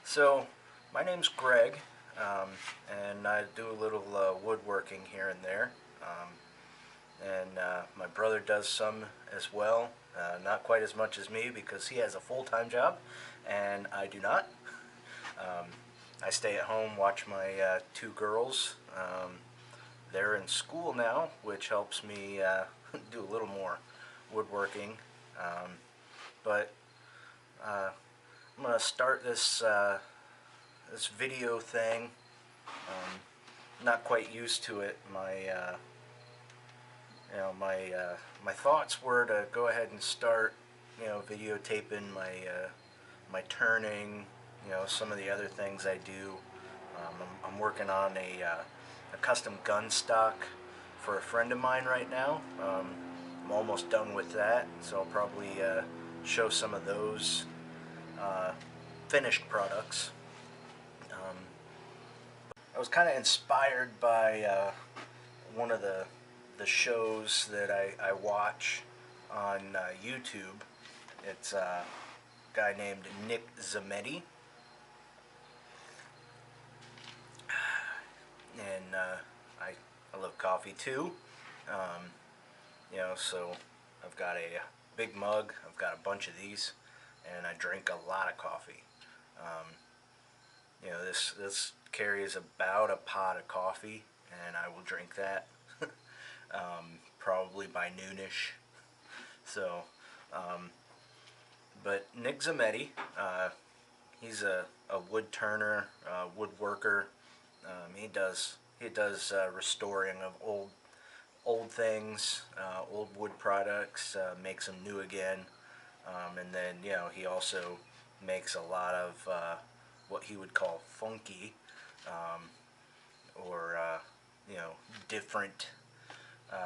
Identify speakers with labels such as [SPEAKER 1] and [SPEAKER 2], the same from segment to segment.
[SPEAKER 1] So, my name's Greg, and I do a little woodworking here and there. And my brother does some as well. Not quite as much as me because he has a full-time job, and I do not. Um, I stay at home, watch my two girls. They're in school now, which helps me do a little more woodworking. But I'm gonna start this video thing. Not quite used to it. My thoughts were to go ahead and start, videotaping my turning, some of the other things I do. I'm working on a custom gun stock for a friend of mine right now. I'm almost done with that, so I'll probably show some of those uh, finished products. Um, I was kind of inspired by one of the shows that I watch on YouTube. It's a guy named Nick Zammeti, and I love coffee too. Um, so I've got a big mug. I've got a bunch of these, and I drink a lot of coffee. Um, this carries about a pot of coffee, and I will drink that probably by noonish. So, um, but Nick Zammeti, he's a wood turner, woodworker. He does restoring of old things, old wood products, makes them new again, and then he also makes a lot of what he would call funky, um, or different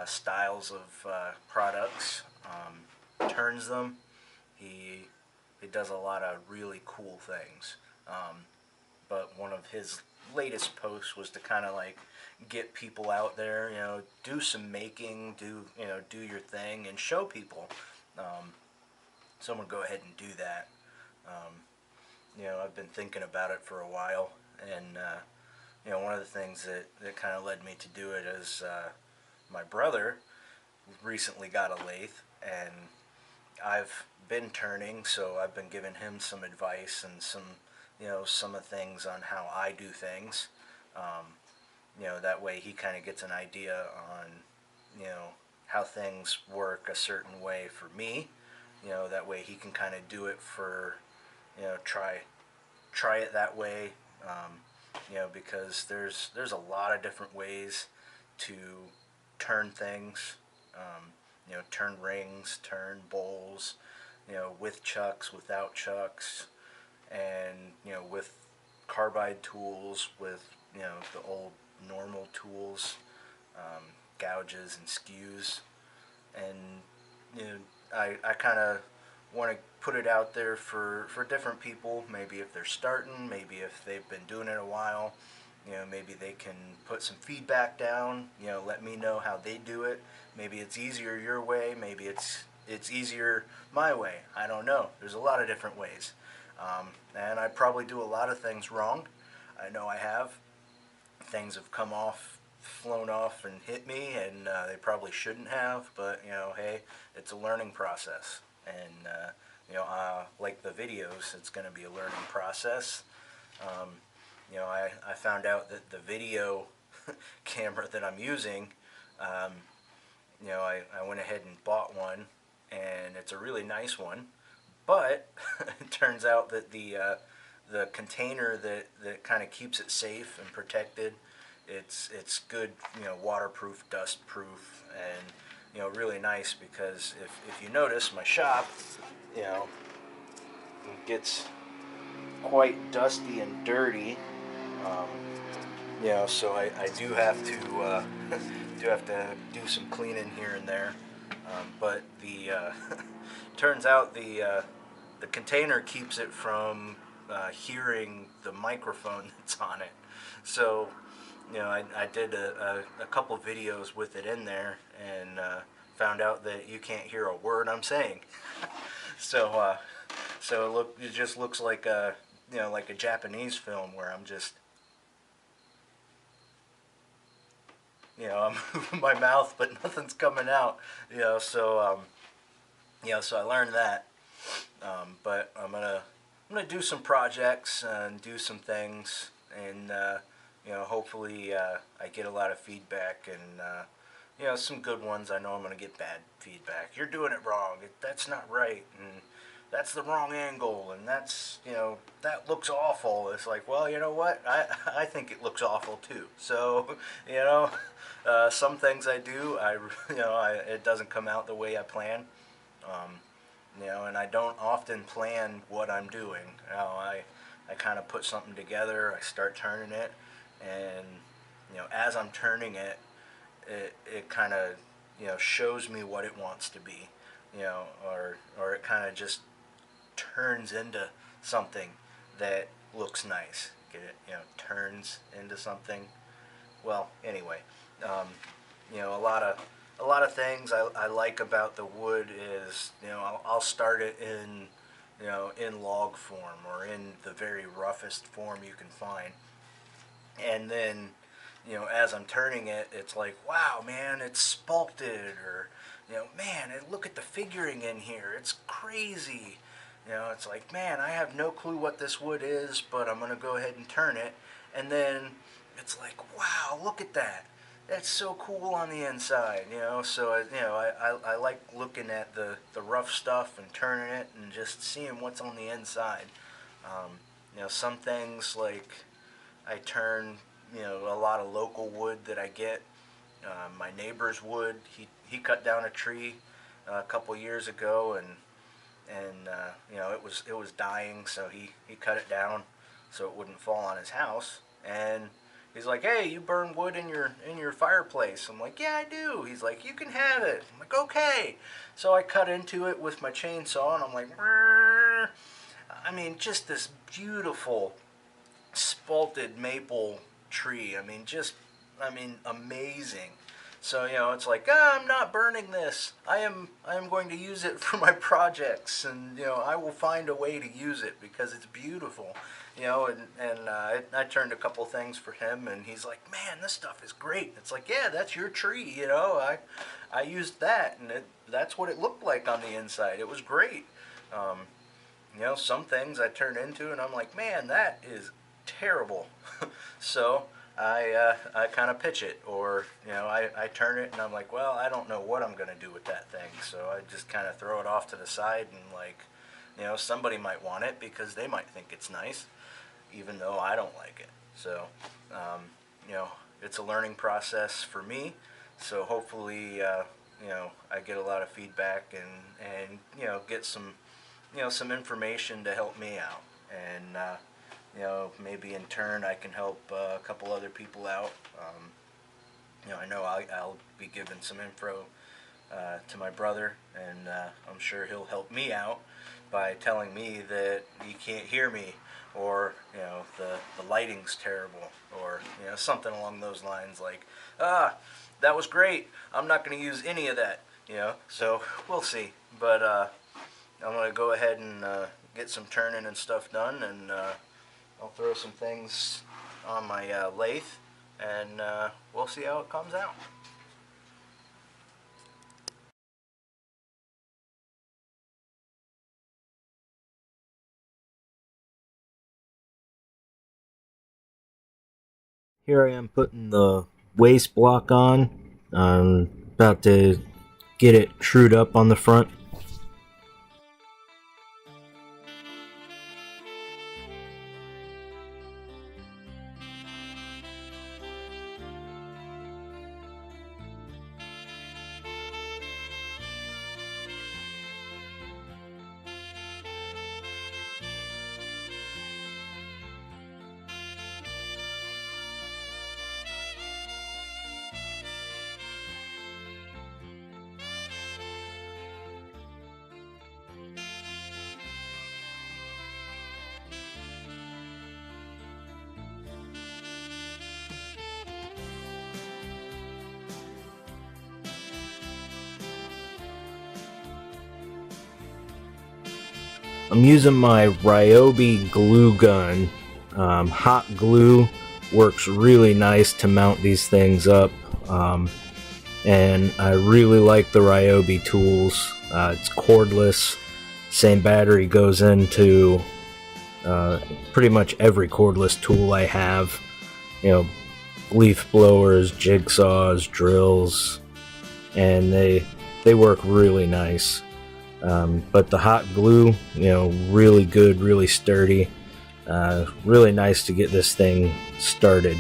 [SPEAKER 1] styles of products. Turns them. He does a lot of really cool things. But one of his latest posts was to kind of like get people out there, do some making, do your thing, and show people. So I'm gonna go ahead and do that. I've been thinking about it for a while, and one of the things that kind of led me to do it is my brother recently got a lathe, and I've been turning, so I've been giving him some advice and some of things on how I do things. That way he kind of gets an idea on, how things work a certain way for me. That way he can kind of do it for, try it that way. Because there's a lot of different ways to turn things. Turn rings, turn bowls, with chucks, without chucks, and with carbide tools, with the old normal tools, gouges and skews, and I kind of want to put it out there for different people. Maybe if they're starting, maybe if they've been doing it a while, maybe they can put some feedback down. Let me know how they do it. Maybe it's easier your way. Maybe it's easier my way. I don't know. There's a lot of different ways, and I probably do a lot of things wrong. I know I have. Things have come off, flown off, and hit me, and they probably shouldn't have. But hey, it's a learning process, and like the videos, it's going to be a learning process. I found out that the video camera that I'm using, I went ahead and bought one, and it's a really nice one, but it turns out that the container that kind of keeps it safe and protected, it's good, waterproof, dust proof, and really nice, because if you notice, my shop, it gets quite dusty and dirty. Um, so I do have to do some cleaning here and there. But the turns out the container keeps it from hearing the microphone that's on it. So I did a couple videos with it in there, and found out that you can't hear a word I'm saying. So it just looks like like a Japanese film where I'm just, I'm moving my mouth, but nothing's coming out. So I learned that. But I'm gonna do some projects and do some things, and hopefully I get a lot of feedback and some good ones. I know I'm gonna get bad feedback. You're doing it wrong. That's not right, and that's the wrong angle, and that looks awful. It's like, well, you know what? I think it looks awful too. So you know, some things I do, it doesn't come out the way I plan. Um, and I don't often plan what I'm doing. I kind of put something together, I start turning it, and as I'm turning it, it kind of shows me what it wants to be, or it kind of just turns into something that looks nice. Get it? Turns into something. Well, anyway, um, a lot of things I like about the wood is I'll start it in log form or in the very roughest form you can find, and then as I'm turning it, it's like, wow, man, it's sculpted, or man, look at the figuring in here, it's crazy. It's like, man, I have no clue what this wood is, but I'm gonna go ahead and turn it, and then it's like, wow, look at that. That's so cool on the inside, So I like looking at the rough stuff and turning it and just seeing what's on the inside. Um, some things like I turn a lot of local wood that I get. My neighbor's wood. He cut down a tree a couple years ago, and it was dying, so he cut it down so it wouldn't fall on his house. And he's like, "Hey, you burn wood in your fireplace?" I'm like, "Yeah, I do." He's like, "You can have it." I'm like, "Okay." So I cut into it with my chainsaw, and I'm like, "Brrr." I mean, just this beautiful spalted maple tree. I mean, amazing. So it's like, I'm not burning this. I am going to use it for my projects, and I will find a way to use it because it's beautiful. And I turned a couple things for him, and he's like, man, this stuff is great. It's like, yeah, that's your tree. I used that, and that's what it looked like on the inside. It was great. Um, some things I turn into, and I'm like, man, that is terrible. So I kind of pitch it, or I turn it, and I'm like, well, I don't know what I'm gonna do with that thing. So I just kind of throw it off to the side, and like, somebody might want it because they might think it's nice, even though I don't like it. So um, you know, it's a learning process for me. So hopefully, I get a lot of feedback and get some information to help me out, and maybe in turn I can help a couple other people out. I know I'll be giving some info to my brother, and I'm sure he'll help me out by telling me that he can't hear me, or the lighting's terrible, or something along those lines, like, that was great, I'm not going to use any of that. So we'll see. But I'm going to go ahead and get some turning and stuff done, and I'll throw some things on my lathe, and we'll see how it comes out. Here I am putting the waste block on. I'm about to get it trued up on the front. I'm using my Ryobi glue gun. Hot glue works really nice to mount these things up, and I really like the Ryobi tools. It's cordless. Same battery goes into pretty much every cordless tool I have. You know, leaf blowers, jigsaws, drills, and they work really nice. But the hot glue, really good, really sturdy. Really nice to get this thing started.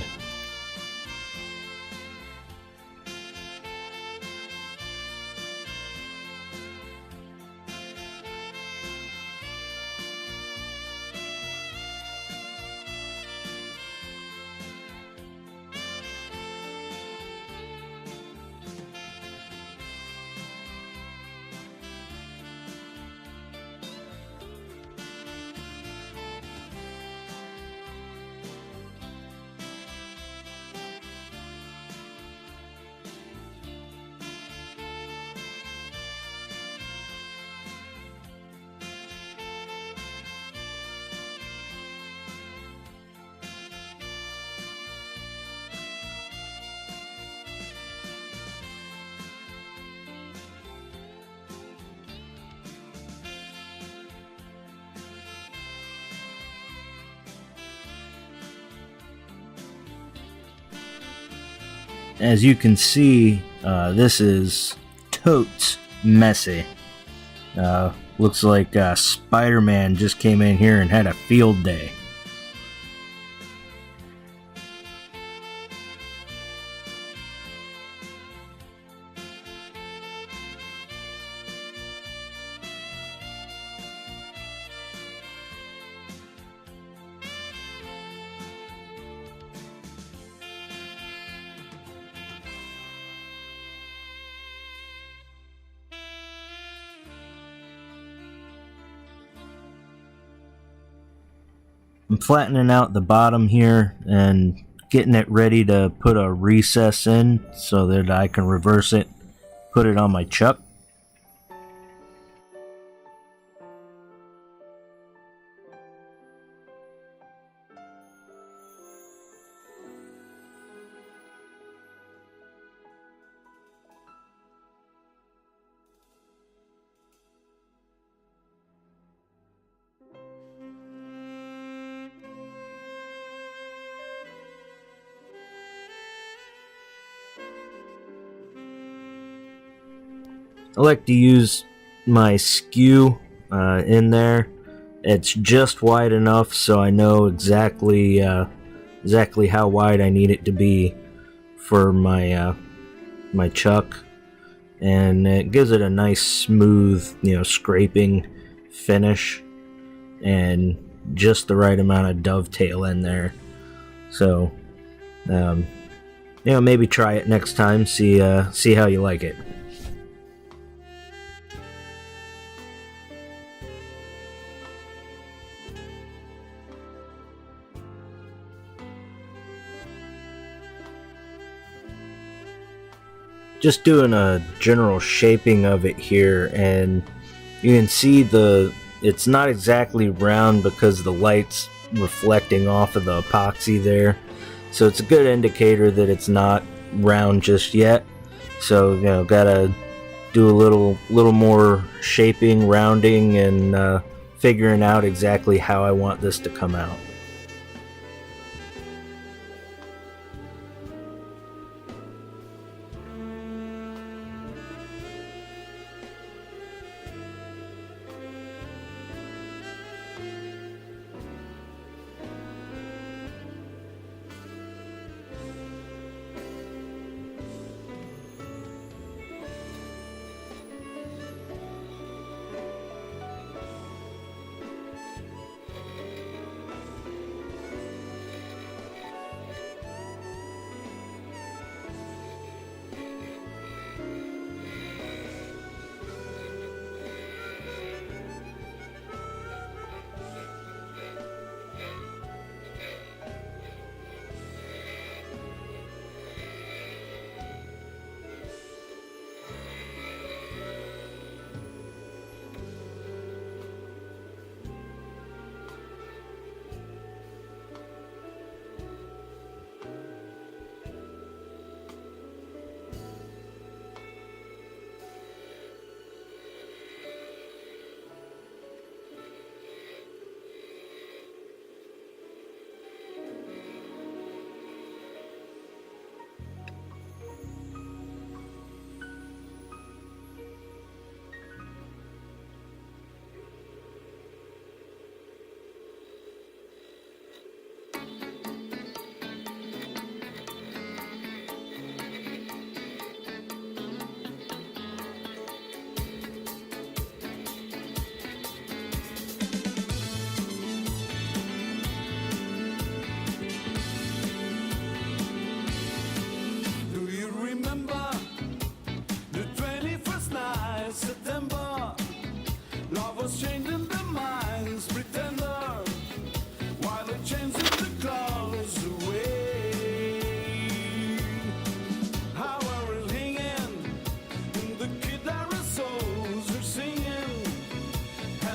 [SPEAKER 1] As you can see, this is totes messy. Looks like Spider-Man just came in here and had a field day. I'm flattening out the bottom here and getting it ready to put a recess in so that I can reverse it, put it on my chuck. I like to use my skew in there. It's just wide enough so I know exactly how wide I need it to be for my my chuck, and it gives it a nice smooth, scraping finish, and just the right amount of dovetail in there. So, maybe try it next time. See how you like it. Just doing a general shaping of it here, and you can see it's not exactly round because the light's reflecting off of the epoxy there, so it's a good indicator that it's not round just yet. So gotta do a little more shaping, rounding, and figuring out exactly how I want this to come out.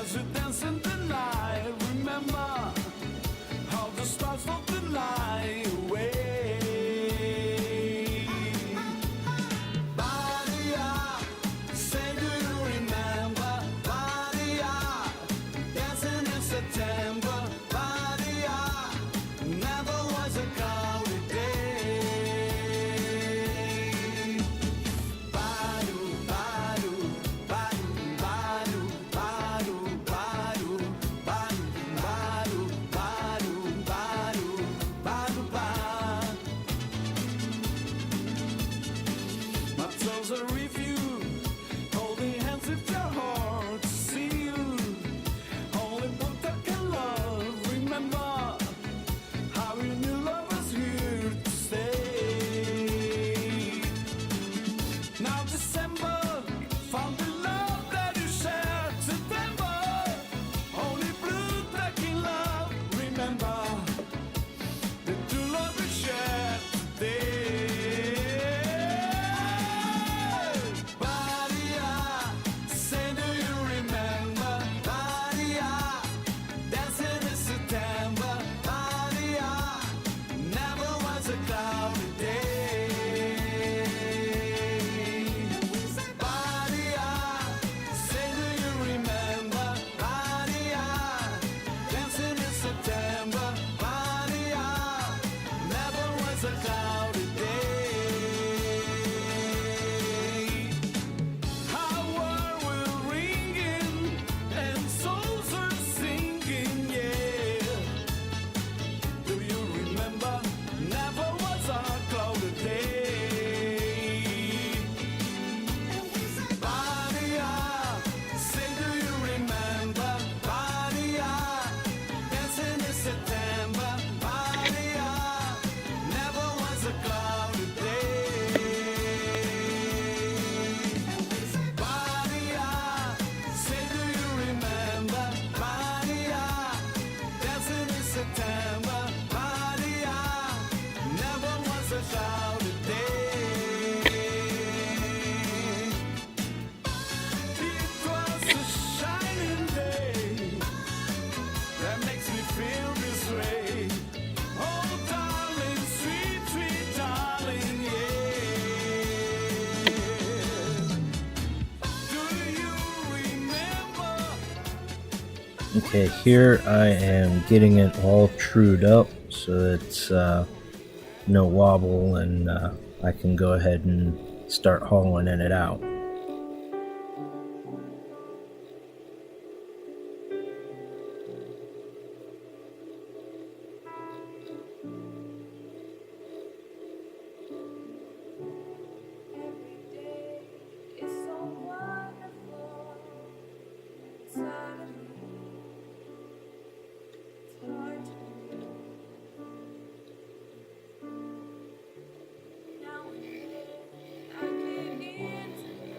[SPEAKER 2] as we dance in the night, remember how the stars don't fly away. Badia, say do you remember? Badia, dancing in September. Badia, never was a cloudy day. Badu, badu, badu, badu, badu, badu, badu, badu, badu, badu, badu, badu. My toes are with you, holding hands with your heart to see you. Only book that can love, remember how you knew love was here to stay. Now December found the love that you shared. September, only blue that can love, remember the true love we shared today. Badia, say do you remember? Badia, dancing in September. Badia, never was a cloudy day. Badia, say do you remember? Badia, dancing in September. Badia, never was a cloudy day. Our world will ringing and souls are singing, yeah. Do you remember? Never was a cloudy day. Badia, say do you remember? Badia, dancing in September. Badia, never was a cloudy day. Badia, say do you remember? Badia, dancing in September. Badia, never was a cloudy day. It was a shining day that makes me feel this way. Oh, darling, sweet, sweet darling, yeah. Do you remember?
[SPEAKER 1] Okay, here I am getting it all trued up so it's no wobble, and I can go ahead and start hauling it out.
[SPEAKER 3] Every day is so wonderful. Suddenly, it's hard to believe. Now and then, I get into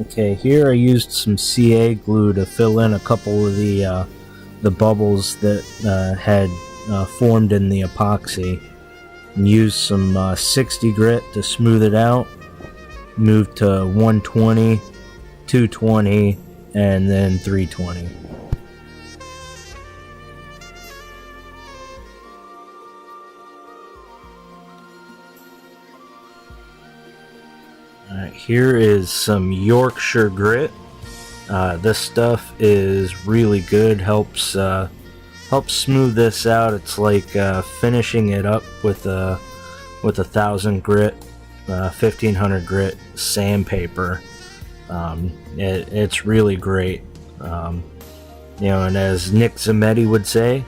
[SPEAKER 1] Okay, here I used some CA glue to fill in a couple of the bubbles that had formed in the epoxy, and used some 60 grit to smooth it out. Moved to 120, 220, and then 320. Alright, here is some Yorkshire grit. This stuff is really good. Helps smooth this out. It's like finishing it up with a 1,000 grit, 1,500 grit sandpaper. It's really great. And as Nick Zammeti would say,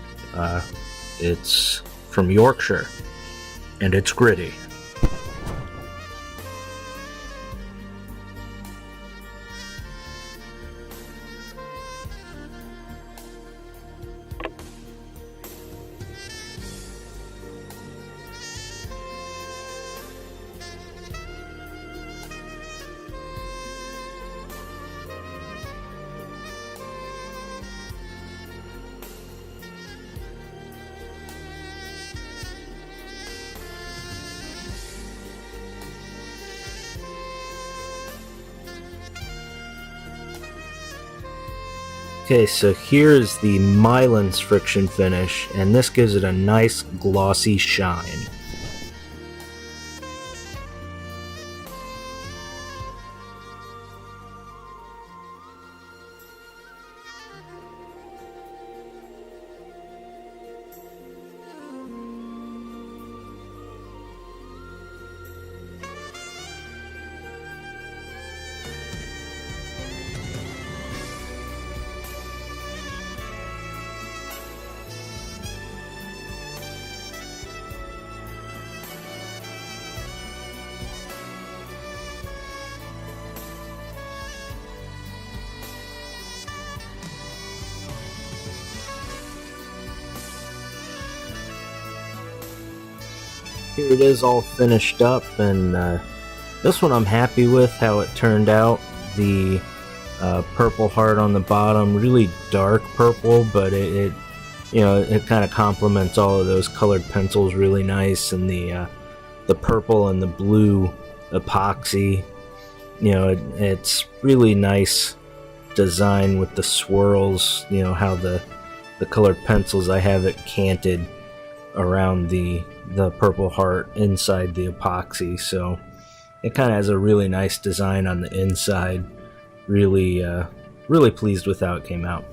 [SPEAKER 1] it's from Yorkshire, and it's gritty. Okay, so here's the Mylan's friction finish, and this gives it a nice glossy shine. Here it is all finished up, and this one I'm happy with how it turned out. The purple heart on the bottom, really dark purple, but it kind of complements all of those colored pencils really nice, and the purple and the blue epoxy. It's really nice design with the swirls. How the colored pencils, I have it canted around the purple heart inside the epoxy, so it kind of has a really nice design on the inside. Really pleased with how it came out.